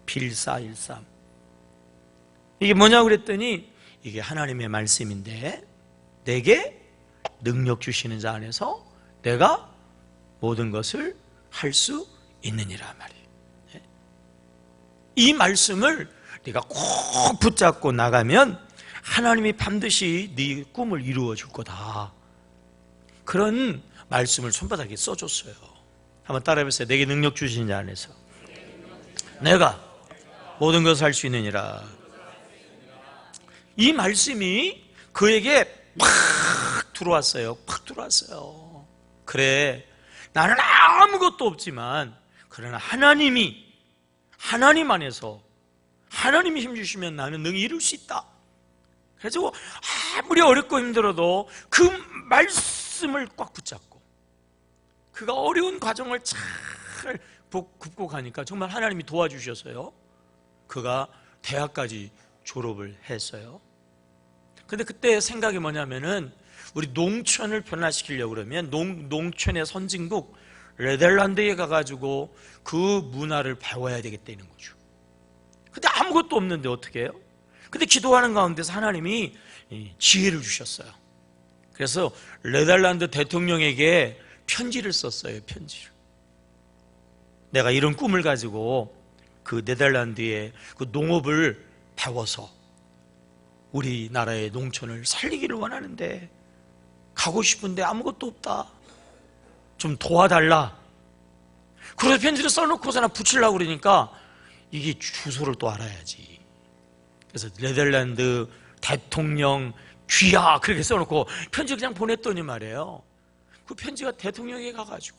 빌413. 이게 뭐냐고 그랬더니, 이게 하나님의 말씀인데 내게 능력 주시는 자 안에서 내가 모든 것을 할 수 있느니라 말이에요. 이 말씀을 네가 꼭 붙잡고 나가면 하나님이 반드시 네 꿈을 이루어 줄 거다. 그런 말씀을 손바닥에 써줬어요. 한번 따라해보세요. 내게 능력 주시는 자 안에서 내가 모든 것을 할 수 있느니라. 이 말씀이 그에게 팍 들어왔어요. 그래, 나는 아무것도 없지만, 그러나 하나님 안에서 하나님이 힘주시면 나는 능히 이룰 수 있다. 그래서 아무리 어렵고 힘들어도 그 말씀을 꽉 붙잡고, 그가 어려운 과정을 잘 극복하니까 정말 하나님이 도와주셔서요, 그가 대학까지 졸업을 했어요. 근데 그때 생각이 뭐냐면은, 우리 농촌을 변화시키려고 그러면 농촌의 선진국 네덜란드에 가가지고 그 문화를 배워야 되겠다는 거죠. 근데 아무것도 없는데 어떻게 해요? 근데 기도하는 가운데서 하나님이 지혜를 주셨어요. 그래서 네덜란드 대통령에게 편지를 썼어요. 편지를. 내가 이런 꿈을 가지고 그 네덜란드의 그 농업을 배워서 우리나라의 농촌을 살리기를 원하는데 가고 싶은데 아무것도 없다. 좀 도와달라. 그래서 편지를 써놓고서나 붙이려고 그러니까 이게 주소를 또 알아야지. 그래서 네덜란드 대통령 귀야 그렇게 써놓고 편지 그냥 보냈더니 말이에요. 그 편지가 대통령에게 가가지고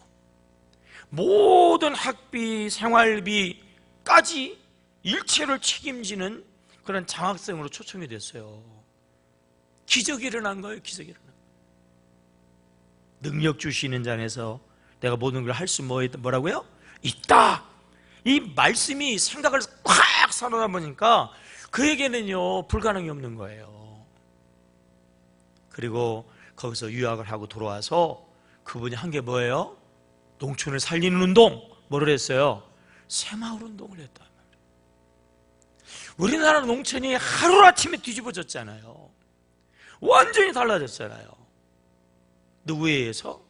모든 학비, 생활비까지 일체를 책임지는 그런 장학생으로 초청이 됐어요. 기적이 일어난 거예요. 기적이 일어난 거예요. 능력 주시는 자에서 내가 모든 걸 할 수 뭐라고요? 있다. 이 말씀이 생각을 꽉 사놓다 보니까 그에게는요 불가능이 없는 거예요. 그리고 거기서 유학을 하고 돌아와서 그분이 한 게 뭐예요? 농촌을 살리는 운동. 뭐를 했어요? 새마을 운동을 했다. 우리나라 농촌이 하루아침에 뒤집어졌잖아요. 완전히 달라졌잖아요. 누구에 의해서?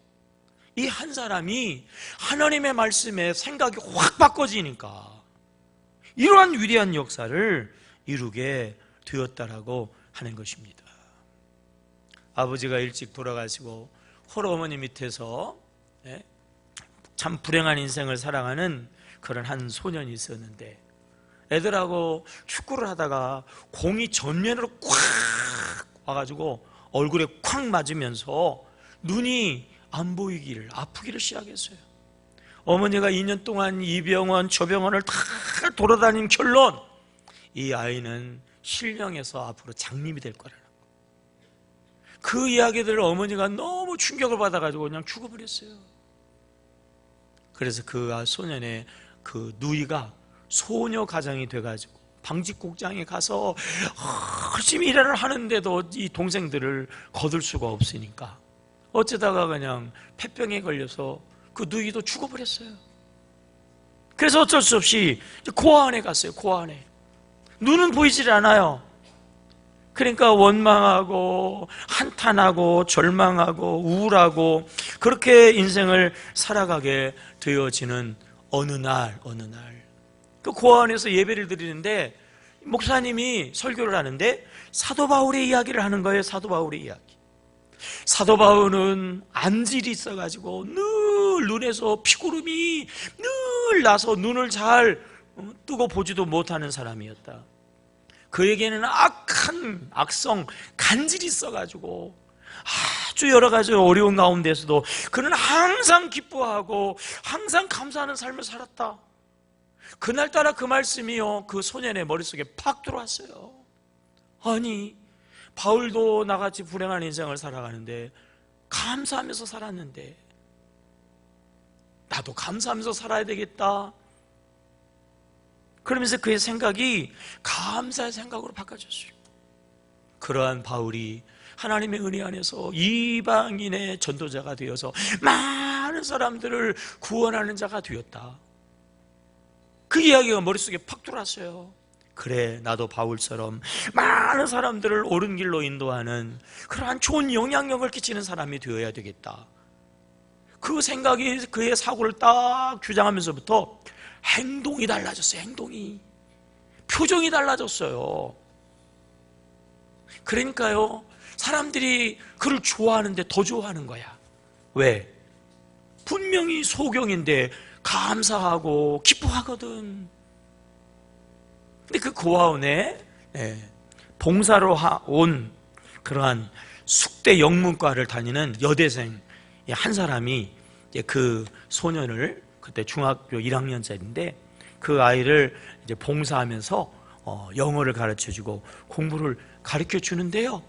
이 한 사람이 하나님의 말씀에 생각이 확 바꿔지니까 이러한 위대한 역사를 이루게 되었다라고 하는 것입니다. 아버지가 일찍 돌아가시고 홀어머니 밑에서 참 불행한 인생을 살아가는 그런 한 소년이 있었는데 애들하고 축구를 하다가 공이 전면으로 꽉 와가지고 얼굴에 콱 맞으면서 눈이 안 보이기를, 아프기를 시작했어요. 어머니가 2년 동안 이 병원 저 병원을 다 돌아다닌 결론, 이 아이는 실령에서 앞으로 장님이 될 거라는 거. 그 이야기들을 어머니가 너무 충격을 받아가지고 그냥 죽어버렸어요. 그래서 그 소년의 그 누이가 소녀 가정이 돼가지고 방직국장에 가서 열심히 일을 하는데도 이 동생들을 거둘 수가 없으니까 어쩌다가 그냥 폐병에 걸려서 그 누이도 죽어버렸어요. 그래서 어쩔 수 없이 고아원에 갔어요. 고아원에. 눈은 보이질 않아요. 그러니까 원망하고 한탄하고 절망하고 우울하고 그렇게 인생을 살아가게 되어지는 어느 날 그 고아원에서 예배를 드리는데 목사님이 설교를 하는데 사도 바울의 이야기를 하는 거예요. 사도 바울의 이야기. 사도 바울은 안질이 있어가지고 늘 눈에서 피구름이 늘 나서 눈을 잘 뜨고 보지도 못하는 사람이었다. 그에게는 악한 악성 간질이 있어가지고 아주 여러 가지 어려운 가운데서도 그는 항상 기뻐하고 항상 감사하는 삶을 살았다. 그날따라 그 말씀이요 그 소년의 머릿속에 팍 들어왔어요. 아니 바울도 나같이 불행한 인생을 살아가는데 감사하면서 살았는데 나도 감사하면서 살아야 되겠다. 그러면서 그의 생각이 감사의 생각으로 바꿔졌어요. 그러한 바울이 하나님의 은혜 안에서 이방인의 전도자가 되어서 많은 사람들을 구원하는 자가 되었다. 그 이야기가 머릿속에 팍 들어왔어요. 그래 나도 바울처럼 많은 사람들을 옳은 길로 인도하는 그러한 좋은 영향력을 끼치는 사람이 되어야 되겠다. 그 생각이 그의 사고를 딱 주장하면서부터 행동이 달라졌어요. 행동이 표정이 달라졌어요. 그러니까요 사람들이 그를 좋아하는데 더 좋아하는 거야. 왜? 분명히 소경인데 감사하고 기뻐하거든. 근데 그 고아원에 봉사로 온 그러한 숙대 영문과를 다니는 여대생 한 사람이 그 소년을 그때 중학교 1학년짜리인데 그 아이를 이제 봉사하면서 영어를 가르쳐주고 공부를 가르쳐 주는데요.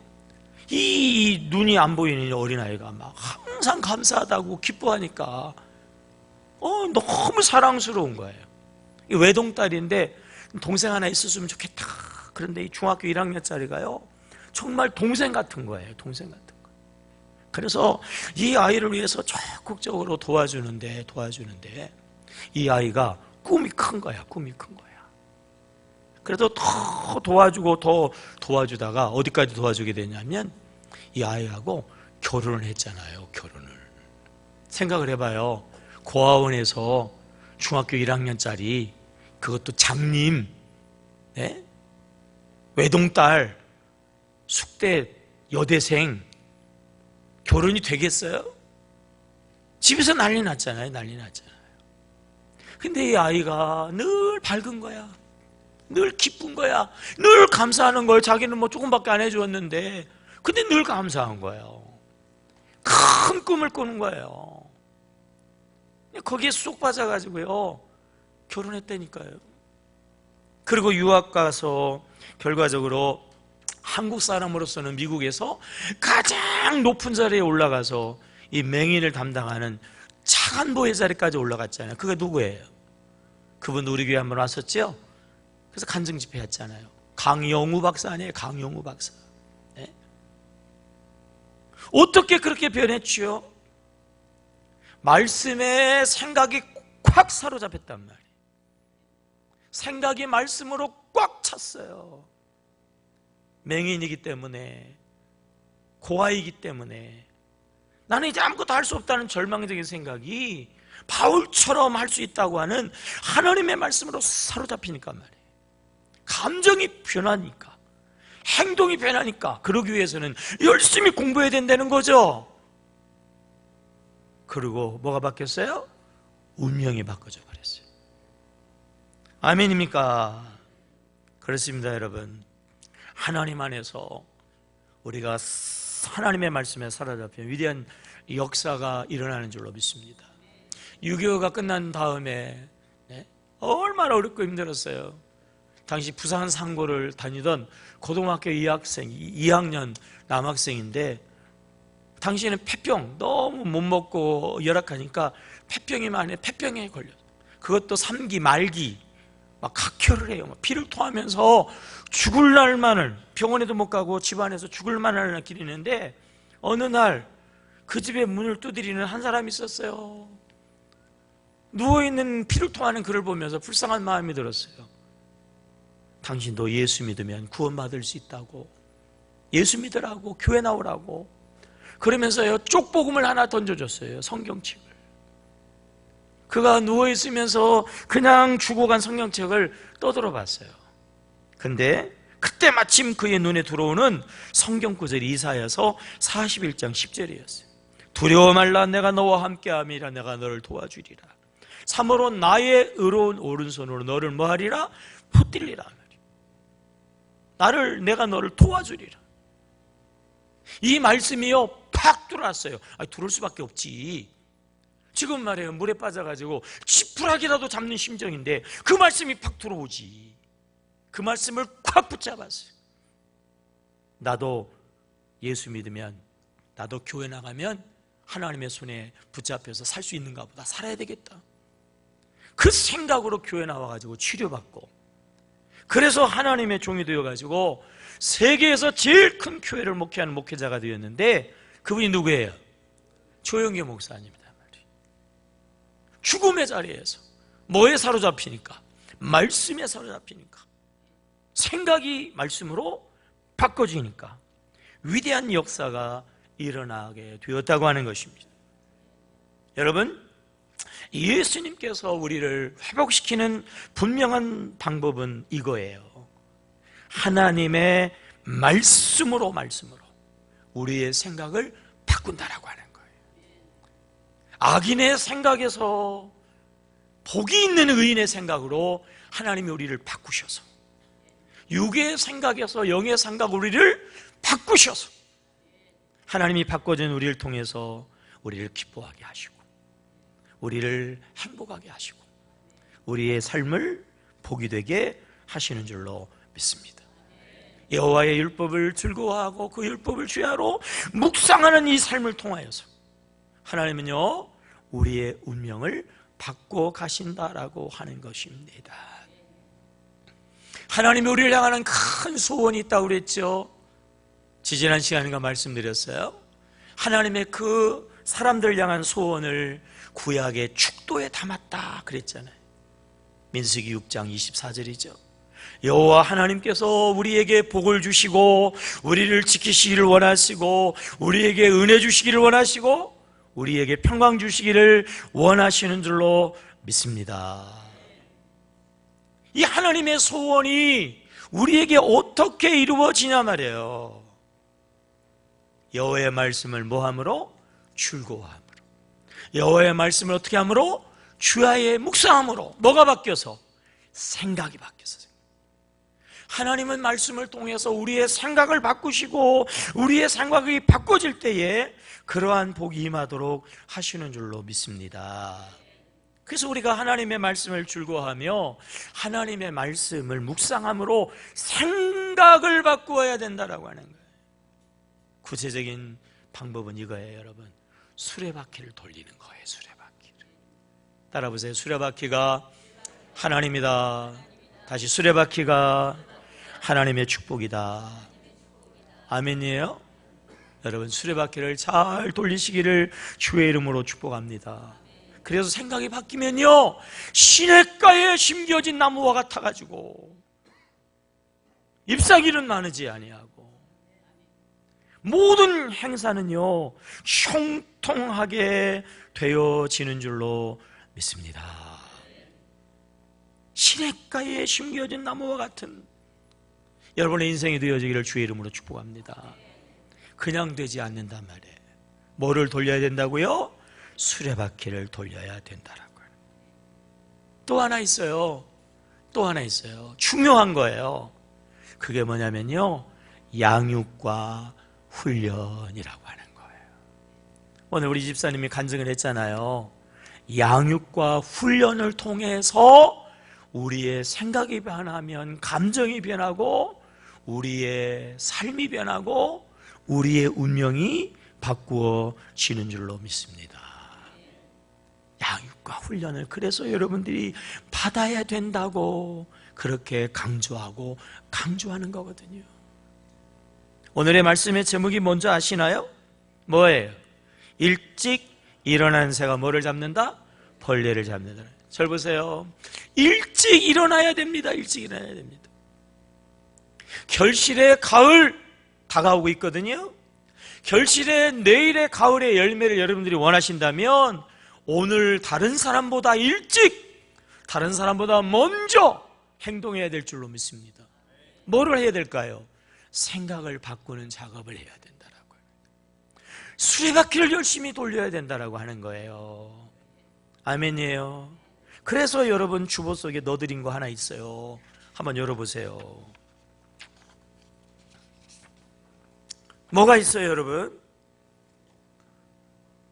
이 눈이 안 보이는 어린아이가 막 항상 감사하다고 기뻐하니까 너무 사랑스러운 거예요. 외동딸인데 동생 하나 있었으면 좋겠다. 그런데 이 중학교 1학년짜리가요 정말 동생 같은 거예요. 동생 같은 거. 그래서 이 아이를 위해서 적극적으로 도와주는데 이 아이가 꿈이 큰 거야. 꿈이 큰 거야. 그래도 더 도와주다가 어디까지 도와주게 되냐면 이 아이하고 결혼을 했잖아요. 결혼을. 생각을 해봐요. 고아원에서 중학교 1학년짜리 그것도 장님 외동딸 숙대 여대생 결혼이 되겠어요? 집에서 난리 났잖아요. 난리 났잖아요. 근데 이 아이가 늘 밝은 거야. 늘 기쁜 거야. 늘 감사하는 거예요. 자기는 뭐 조금밖에 안 해주었는데 근데 늘 감사한 거예요. 큰 꿈을 꾸는 거예요. 거기에 쏙 빠져가지고요, 결혼했다니까요. 그리고 유학 가서 결과적으로 한국 사람으로서는 미국에서 가장 높은 자리에 올라가서 이 맹인을 담당하는 차관보의 자리까지 올라갔잖아요. 그게 누구예요? 그분 우리 교회 한번 왔었죠? 그래서 간증 집회 했잖아요. 강영우 박사 아니에요? 강영우 박사. 네? 어떻게 그렇게 변했죠? 말씀에 생각이 꽉 사로잡혔단 말이에요. 생각이 말씀으로 꽉 찼어요. 맹인이기 때문에, 고아이기 때문에 나는 이제 아무것도 할 수 없다는 절망적인 생각이 바울처럼 할 수 있다고 하는 하나님의 말씀으로 사로잡히니까 말이에요. 감정이 변하니까, 행동이 변하니까, 그러기 위해서는 열심히 공부해야 된다는 거죠. 그리고 뭐가 바뀌었어요? 운명이 바꿔져 버렸어요. 아멘입니까? 그렇습니다, 여러분. 하나님 안에서 우리가 하나님의 말씀에 사로잡힌 위대한 역사가 일어나는 줄로 믿습니다. 6.25가 끝난 다음에 얼마나 어렵고 힘들었어요. 당시 부산 상고를 다니던 고등학교 2학년 남학생인데, 당시에는 폐병, 너무 못 먹고 열악하니까 폐병에 걸려요. 그것도 3기 말기, 막 각혈을 해요. 막 피를 토하면서 죽을 날만을, 병원에도 못 가고 집안에서 죽을 만을 기리는데, 어느 날 그 집에 문을 두드리는 한 사람이 있었어요. 누워있는 피를 토하는 그를 보면서 불쌍한 마음이 들었어요. 당신도 예수 믿으면 구원받을 수 있다고, 예수 믿으라고, 교회 나오라고. 그러면서요, 쪽복음을 하나 던져줬어요. 성경책을. 그가 누워있으면서 그냥 주고 간 성경책을 떠들어 봤어요. 근데 그때 마침 그의 눈에 들어오는 성경 구절이 이사야서 41장 10절이었어요. 두려워 말라, 내가 너와 함께함이라. 내가 너를 도와주리라. 참으로 나의 의로운 오른손으로 너를 뭐하리라? 붙들리라. 내가 너를 도와주리라. 이 말씀이요, 팍 들어왔어요. 들어올 수밖에 없지. 지금 말이에요, 물에 빠져가지고 지푸라기라도 잡는 심정인데 그 말씀이 팍 들어오지. 그 말씀을 꽉 붙잡았어요. 나도 예수 믿으면, 나도 교회 나가면 하나님의 손에 붙잡혀서 살 수 있는가 보다, 살아야 되겠다. 그 생각으로 교회 나와가지고 치료받고, 그래서 하나님의 종이 되어가지고 세계에서 제일 큰 교회를 목회하는 목회자가 되었는데, 그분이 누구예요? 조영기 목사님이다 말이에요. 죽음의 자리에서 뭐에 사로잡히니까? 말씀에 사로잡히니까, 생각이 말씀으로 바꿔지니까 위대한 역사가 일어나게 되었다고 하는 것입니다. 여러분, 예수님께서 우리를 회복시키는 분명한 방법은 이거예요. 하나님의 말씀으로 우리의 생각을 바꾼다라고 하는 거예요. 악인의 생각에서 복이 있는 의인의 생각으로 하나님이 우리를 바꾸셔서, 육의 생각에서 영의 생각 우리를 바꾸셔서, 하나님이 바꿔준 우리를 통해서 우리를 기뻐하게 하시고, 우리를 행복하게 하시고, 우리의 삶을 복이 되게 하시는 줄로 믿습니다. 여호와의 율법을 즐거워하고 그 율법을 주야로 묵상하는 이 삶을 통하여서 하나님은요, 우리의 운명을 바꿔 가신다라고 하는 것입니다. 하나님이 우리를 향하는 큰 소원이 있다고 그랬죠. 지지난 시간인가 말씀드렸어요. 하나님의 그 사람들 향한 소원을 구약의 축도에 담았다 그랬잖아요. 민수기 6장 24절이죠. 여호와 하나님께서 우리에게 복을 주시고 우리를 지키시기를 원하시고 우리에게 은혜 주시기를 원하시고 우리에게 평강 주시기를 원하시는 줄로 믿습니다. 이 하나님의 소원이 우리에게 어떻게 이루어지냐 말이에요. 여호와의 말씀을 뭐함으로? 즐거워함으로. 여호와의 말씀을 어떻게 함으로? 주야의 묵상함으로. 뭐가 바뀌어서? 생각이 바뀌어서. 하나님은 말씀을 통해서 우리의 생각을 바꾸시고 우리의 생각이 바꿔질 때에 그러한 복이 임하도록 하시는 줄로 믿습니다. 그래서 우리가 하나님의 말씀을 즐거워하며 하나님의 말씀을 묵상함으로 생각을 바꾸어야 된다라고 하는 거예요. 구체적인 방법은 이거예요, 여러분. 수레바퀴를 돌리는 거예요. 수레바퀴를. 따라보세요. 수레바퀴가 하나님이다. 다시 수레바퀴가 하나님의 축복이다. 아멘이에요? 여러분, 수레바퀴를 잘 돌리시기를 주의 이름으로 축복합니다. 그래서 생각이 바뀌면요, 시냇가에 심겨진 나무와 같아가지고 잎사귀는 마르지 아니하고 모든 행사는요 형통하게 되어지는 줄로 믿습니다. 시냇가에 심겨진 나무와 같은 여러분의 인생이 되어지기를 주의 이름으로 축복합니다. 그냥 되지 않는단 말이에요. 뭐를 돌려야 된다고요? 수레바퀴를 돌려야 된다라고요. 또 하나 있어요. 또 하나 있어요. 중요한 거예요. 그게 뭐냐면요, 양육과 훈련이라고 하는 거예요. 오늘 우리 집사님이 간증을 했잖아요. 양육과 훈련을 통해서 우리의 생각이 변하면 감정이 변하고 우리의 삶이 변하고 우리의 운명이 바꾸어지는 줄로 믿습니다. 양육과 훈련을 그래서 여러분들이 받아야 된다고 그렇게 강조하는 거거든요. 오늘의 말씀의 제목이 뭔지 아시나요? 뭐예요? 일찍 일어나는 새가 뭐를 잡는다? 벌레를 잡는다. 절 보세요. 일찍 일어나야 됩니다. 일찍 일어나야 됩니다. 결실의 가을 다가오고 있거든요. 결실의 내일의 가을의 열매를 여러분들이 원하신다면 오늘 다른 사람보다 일찍, 다른 사람보다 먼저 행동해야 될 줄로 믿습니다. 뭐를 해야 될까요? 생각을 바꾸는 작업을 해야 된다라고요. 수레바퀴를 열심히 돌려야 된다라고 하는 거예요. 아멘이에요. 그래서 여러분 주보 속에 넣어드린 거 하나 있어요. 한번 열어보세요. 뭐가 있어요, 여러분?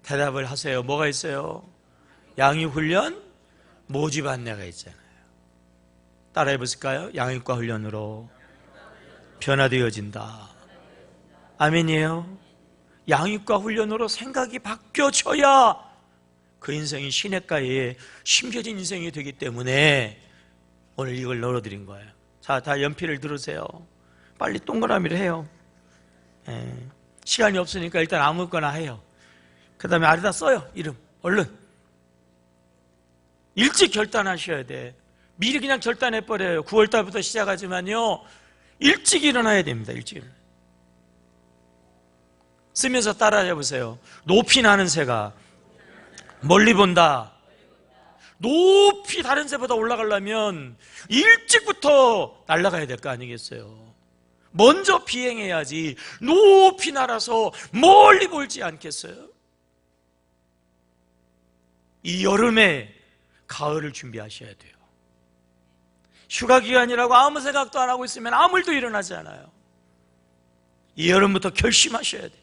대답을 하세요. 뭐가 있어요? 양육훈련, 모집 안내가 있잖아요. 따라해 보실까요? 양육과 훈련으로 변화되어진다. 아멘이에요. 양육과 훈련으로 생각이 바뀌어져야 그 인생이 시냇가에 심겨진 인생이 되기 때문에 오늘 이걸 넣어드린 거예요. 자, 다 연필을 들으세요. 빨리 동그라미를 해요. 시간이 없으니까 일단 아무거나 해요. 그 다음에 아래다 써요. 이름 얼른. 일찍 결단하셔야 돼. 미리 그냥 결단해버려요. 9월달부터 시작하지만요, 일찍 일어나야 됩니다. 일찍 일어나요. 쓰면서 따라해 보세요. 높이 나는 새가 멀리 본다. 높이 다른 새보다 올라가려면 일찍부터 날아가야 될 거 아니겠어요? 먼저 비행해야지 높이 날아서 멀리 보이지 않겠어요? 이 여름에 가을을 준비하셔야 돼요. 휴가 기간이라고 아무 생각도 안 하고 있으면 아무 일도 일어나지 않아요. 이 여름부터 결심하셔야 돼요.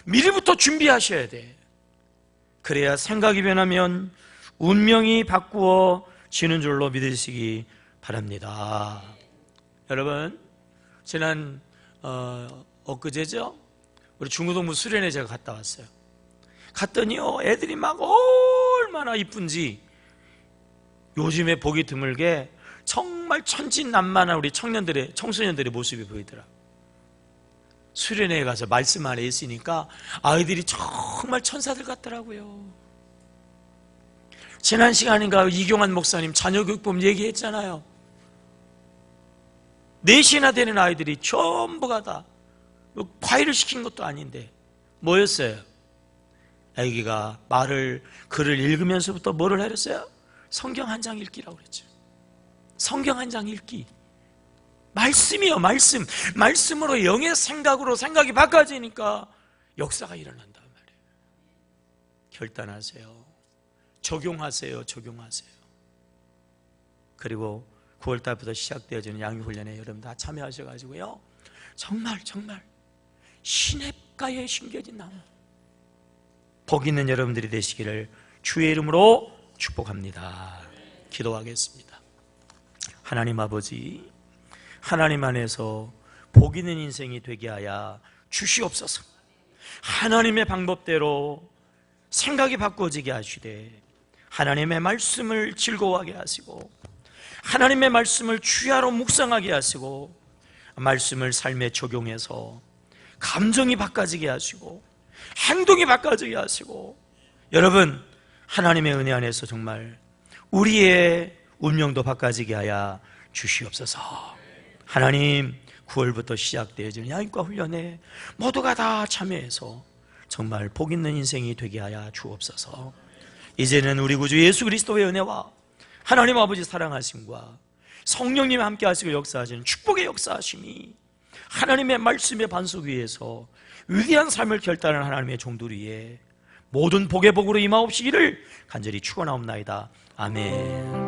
미리부터 준비하셔야 돼. 그래야 생각이 변하면 운명이 바꾸어지는 줄로 믿으시기 바랍니다. 여러분, 지난 엊그제죠? 우리 중고등부 수련회 제가 갔다 왔어요. 갔더니요, 애들이 막 얼마나 이쁜지 요즘에 보기 드물게 정말 천진난만한 우리 청소년들의 모습이 보이더라. 수련회에 가서 말씀 안에 있으니까 아이들이 정말 천사들 같더라고요. 지난 시간인가 이경환 목사님 자녀교육법 얘기했잖아요. 4시나 되는 아이들이 전부가 다 과외를 시킨 것도 아닌데 뭐였어요? 아기가 글을 읽으면서부터 뭐를 하랬어요? 성경 한 장 읽기라고 그랬죠. 성경 한 장 읽기. 말씀이요, 말씀. 말씀으로 영의 생각으로 생각이 바꿔지니까 역사가 일어난단 말이에요. 결단하세요. 적용하세요. 적용하세요. 그리고 9월달부터 시작되어지는 양육훈련에 여러분 다 참여하셔가지고요, 정말 시냇가에 심겨진 나무, 복 있는 여러분들이 되시기를 주의 이름으로 축복합니다. 기도하겠습니다. 하나님 아버지, 하나님 안에서 복 있는 인생이 되게 하여 주시옵소서. 하나님의 방법대로 생각이 바꿔지게 하시되 하나님의 말씀을 즐거워하게 하시고 하나님의 말씀을 주야로 묵상하게 하시고 말씀을 삶에 적용해서 감정이 바꿔지게 하시고 행동이 바꿔지게 하시고, 여러분 하나님의 은혜 안에서 정말 우리의 운명도 바꿔지게 하여 주시옵소서. 하나님, 9월부터 시작되어지는 양육과 훈련에 모두가 다 참여해서 정말 복 있는 인생이 되게 하여 주옵소서. 이제는 우리 구주 예수 그리스도의 은혜와 하나님 아버지 사랑하심과 성령님 함께 하시고 역사하시는 축복의 역사하심이 하나님의 말씀의 반석 위에서 위대한 삶을 결단하는 하나님의 종들 위에 모든 복의 복으로 임하옵시기를 간절히 축원하옵나이다. 아멘.